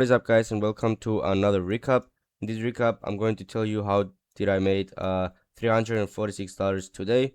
What is up, guys, and welcome to another recap. In this recap, I'm going to tell you how did I made $346 today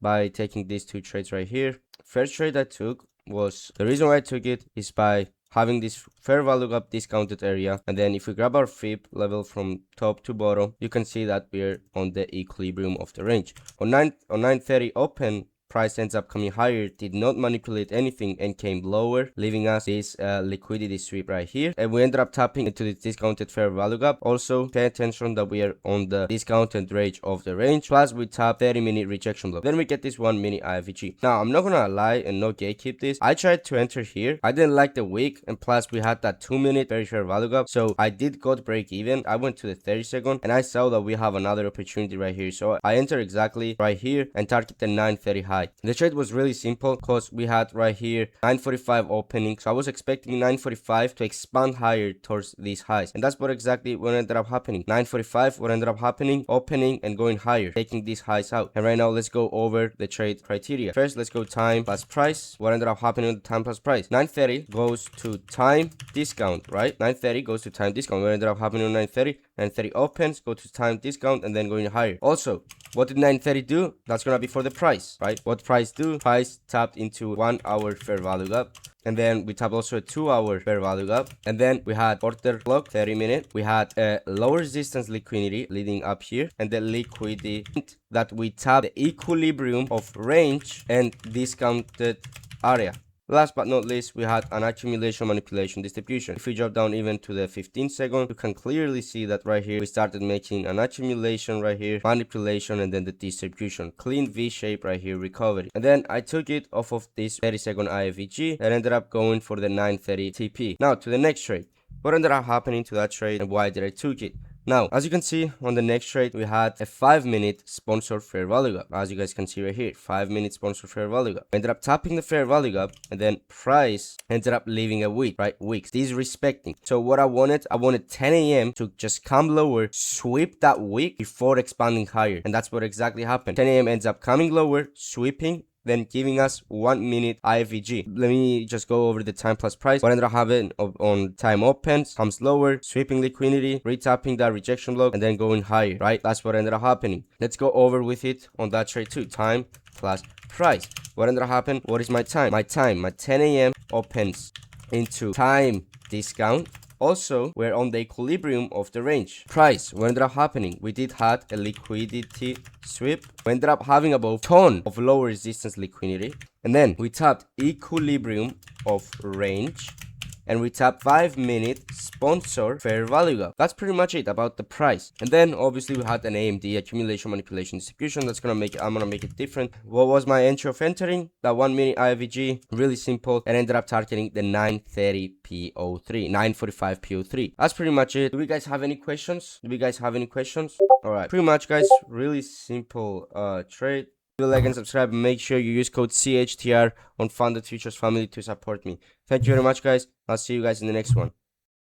by taking these two trades right here. First trade I took was, the reason why I took it is by having this fair value gap discounted area, and then if we grab our fib level from top to bottom, you can see that we're on the equilibrium of the range. On 9:30 open, price ends up coming higher, did not manipulate anything, and came lower, leaving us this liquidity sweep right here, and we ended up tapping into the discounted fair value gap. Also pay attention that we are on the discounted range of the range, plus we tap 30-minute rejection block. Then we get this 1 minute IFVG. Now I'm not gonna lie and no gatekeep this, I tried to enter here, I didn't like the wick, and plus we had that 2-minute very fair value gap, so I did go to break even. I went to the 30-second and I saw that we have another opportunity right here, so I entered exactly right here and target the 9:30 high. The trade was really simple because we had right here 9:45 opening, so I was expecting 9:45 to expand higher towards these highs, and that's what exactly what ended up happening. 9:45 what ended up happening, opening and going higher, taking these highs out. And right now let's go over the trade criteria. First, let's go time plus price. What ended up happening with the time plus price? 9:30 goes to time discount, right? 9:30 goes to time discount. What ended up happening on 9:30? 9:30 opens, go to time discount, and then going higher. Also, what did 9:30 do? That's gonna be for the price, right? What price do? Price tapped into 1 hour fair value gap, and then we tapped also a 2-hour fair value gap, and then we had order block 30-minute. We had a low resistance liquidity leading up here, and the liquidity that we tapped the equilibrium of range and discounted area. Last but not least, we had an accumulation manipulation distribution. If we drop down even to the 15-second, you can clearly see that right here we started making an accumulation right here, manipulation, and then the distribution. Clean V shape right here, recovery. And then I took it off of this 30-second IFVG and ended up going for the 9:30 TP. Now to the next trade. What ended up happening to that trade and why did I took it? Now, as you can see on the next trade, we had a 5-minute sponsored fair value gap. As you guys can see right here, 5-minute sponsored fair value gap. Ended up tapping the fair value gap, and then price ended up leaving a wick, right? Wicks, disrespecting. So what I wanted 10 a.m. to just come lower, sweep that wick before expanding higher. And that's what exactly happened. 10 a.m. ends up coming lower, sweeping, then giving us 1 minute IFVG. Let me just go over the time plus price. What ended up happening on time opens, comes lower, sweeping liquidity, retapping that rejection block, and then going higher, right? That's what ended up happening. Let's go over with it on that trade too. Time plus price. What ended up happening? What is my time? My 10 a.m. opens into time discount. Also, we're on the equilibrium of the range. Price, what ended up happening? We did have a liquidity sweep. We ended up having about a ton of lower resistance liquidity. And then we tapped equilibrium of range. And we tap 5-minute sponsor fair value gap. That's pretty much it about the price. And then obviously we had an AMD, accumulation manipulation distribution. That's gonna make it, I'm gonna make it different. What was my entry of entering? That 1 minute IFVG, really simple, and ended up targeting the 9:30 Po3, 9:45 Po3. That's pretty much it. Do you guys have any questions? Alright, pretty much, guys, really simple trade. Do like and subscribe, and make sure you use code CHTR on Funded Futures Family to support me. Thank you very much, guys. I'll see you guys in the next one.